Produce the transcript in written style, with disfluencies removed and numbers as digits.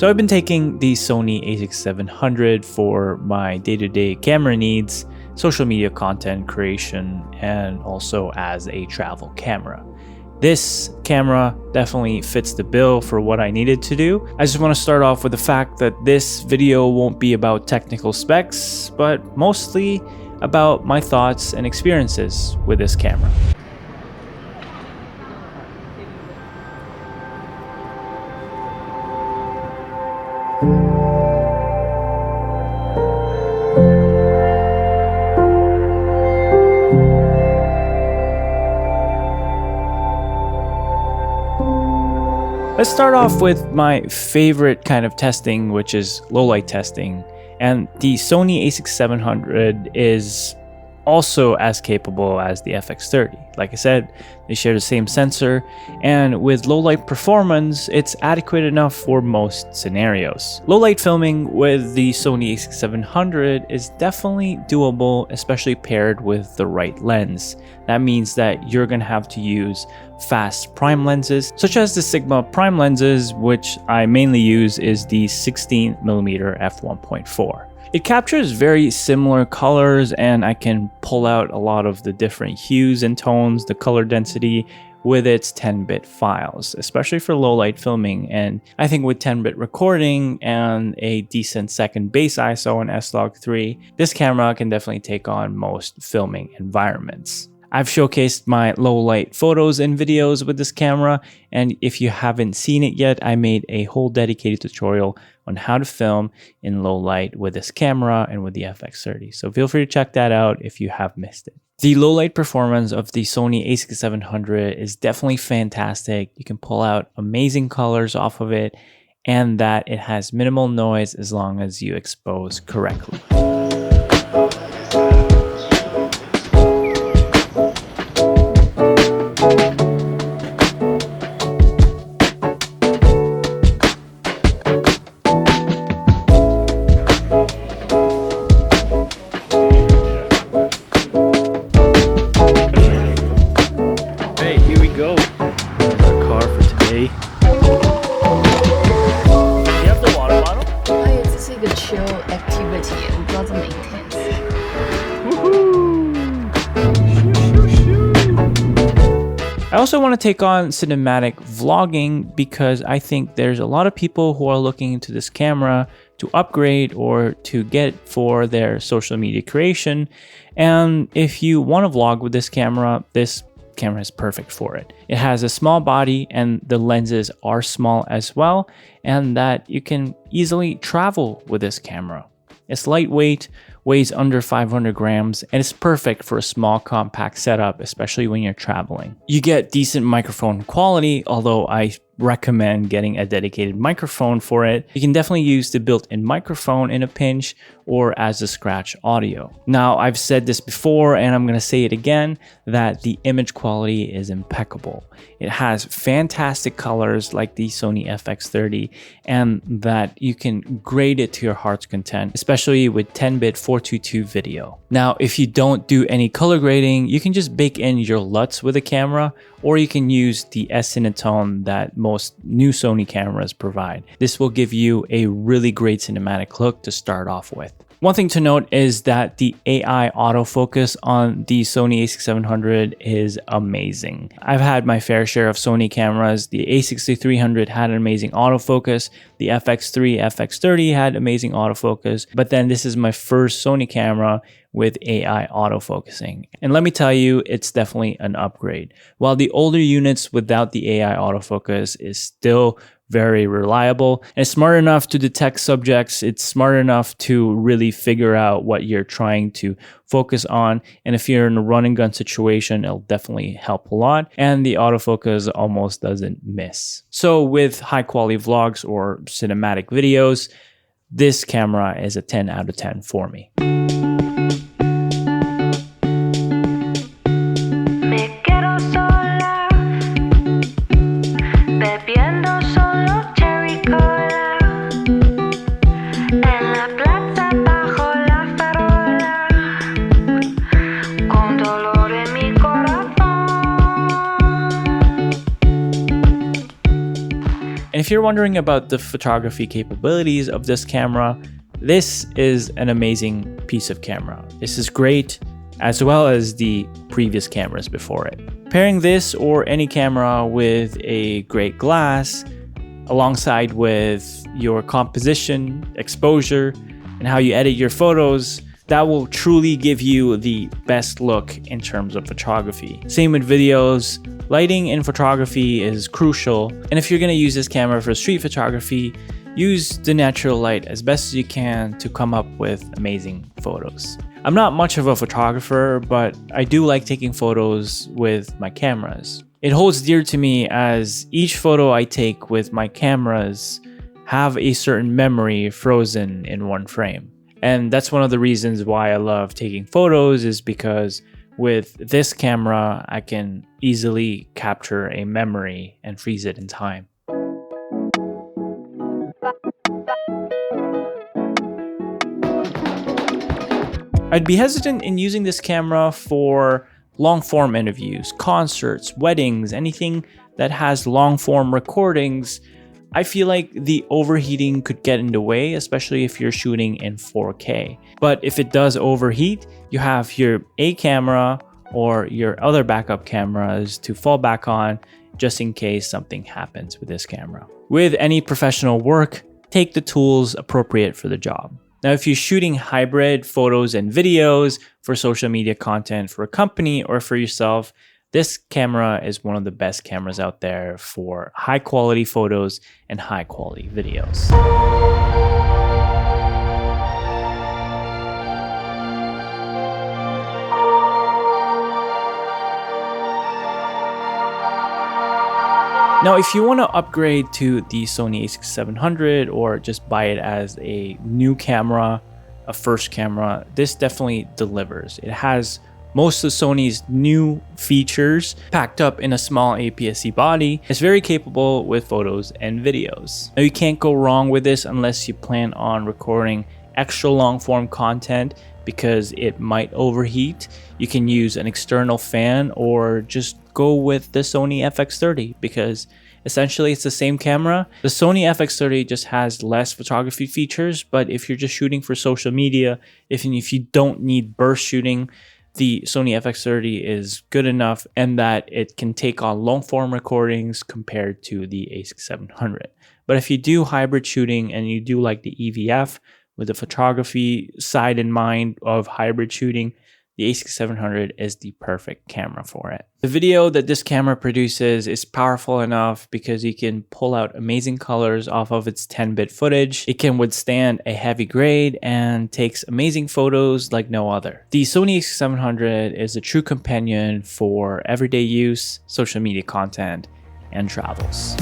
So I've been taking the Sony A6700 for my day-to-day camera needs, social media content creation, and also as a travel camera. This camera definitely fits the bill for what I needed to do. I just want to start off with the fact that this video won't be about technical specs, but mostly about my thoughts and experiences with this camera. Let's start off with my favorite kind of testing, which is low light testing. And the Sony A6700 is also as capable as the FX30. Like I said, they share the same sensor, and with low light performance, it's adequate enough for most scenarios. Low light filming with the Sony A6700 is definitely doable, especially paired with the right lens. That means that you're gonna have to use fast prime lenses, such as the Sigma prime lenses, which I mainly use is the 16mm f1.4. It captures very similar colors, and I can pull out a lot of the different hues and tones, the color density, with its 10-bit files, especially for low light filming. And I think with 10-bit recording and a decent second base ISO and S-Log3, this camera can definitely take on most filming environments. I've showcased my low light photos and videos with this camera, and if you haven't seen it yet, I made a whole dedicated tutorial on how to film in low light with this camera and with the FX30. So feel free to check that out if you have missed it. The low light performance of the Sony A6700 is definitely fantastic. You can pull out amazing colors off of it, and that it has minimal noise as long as you expose correctly. I also want to take on cinematic vlogging because I think there's a lot of people who are looking into this camera to upgrade or to get for their social media creation. And if you want to vlog with this camera is perfect for it. It has a small body and the lenses are small as well, and that you can easily travel with this camera. It's lightweight, weighs under 500 grams, and it's perfect for a small compact setup, especially when you're traveling. You get decent microphone quality, although I recommend getting a dedicated microphone for it. You can definitely use the built-in microphone in a pinch or as a scratch audio. Now, I've said this before and I'm going to say it again, that the image quality is impeccable. It has fantastic colors like the Sony FX30, and that you can grade it to your heart's content, especially with 10-bit 422 video. Now, if you don't do any color grading, you can just bake in your LUTs with a camera, or you can use the S-Cinetone that most new Sony cameras provide. This will give you a really great cinematic look to start off with. One thing to note is that the AI autofocus on the Sony A6700 is amazing. I've had my fair share of Sony cameras. The A6300 had an amazing autofocus. The FX3, FX30 had amazing autofocus. But then this is my first Sony camera with AI autofocusing. And let me tell you, it's definitely an upgrade. While the older units without the AI autofocus is still very reliable and smart enough to detect subjects, it's smart enough to really figure out what you're trying to focus on. And if you're in a run and gun situation, it'll definitely help a lot. And the autofocus almost doesn't miss. So with high quality vlogs or cinematic videos, this camera is a 10 out of 10 for me. if you're wondering about the photography capabilities of this camera, this is an amazing piece of camera. This is great, as well as the previous cameras before it. Pairing this or any camera with a great glass, alongside with your composition, exposure, and how you edit your photos, that will truly give you the best look in terms of photography. Same with videos. Lighting in photography is crucial, and if you're going to use this camera for street photography, use the natural light as best as you can to come up with amazing photos. I'm not much of a photographer, but I do like taking photos with my cameras. It holds dear to me as each photo I take with my cameras have a certain memory frozen in one frame. And that's one of the reasons why I love taking photos, is because with this camera, I can easily capture a memory and freeze it in time. I'd be hesitant in using this camera for long-form interviews, concerts, weddings, anything that has long-form recordings. I feel like the overheating could get in the way, especially if you're shooting in 4K. But if it does overheat, you have your A camera or your other backup cameras to fall back on just in case something happens with this camera. With any professional work, take the tools appropriate for the job. Now, if you're shooting hybrid photos and videos for social media content for a company or for yourself, this camera is one of the best cameras out there for high quality photos and high quality videos. Now, if you want to upgrade to the Sony A6700 or just buy it as a new camera, a first camera, this definitely delivers. It has most of Sony's new features packed up in a small APS-C body. It's very capable with photos and videos. Now, you can't go wrong with this unless you plan on recording extra long form content because it might overheat. You can use an external fan or just go with the Sony FX30 because essentially it's the same camera. The Sony FX30 just has less photography features, but if you're just shooting for social media, if you don't need burst shooting, the Sony FX30 is good enough and that it can take on long form recordings compared to the A6700. But if you do hybrid shooting and you do like the EVF with the photography side in mind of hybrid shooting, the A6700 is the perfect camera for it. The video that this camera produces is powerful enough because you can pull out amazing colors off of its 10-bit footage. It can withstand a heavy grade and takes amazing photos like no other. The Sony A6700 is a true companion for everyday use, social media content, and travels.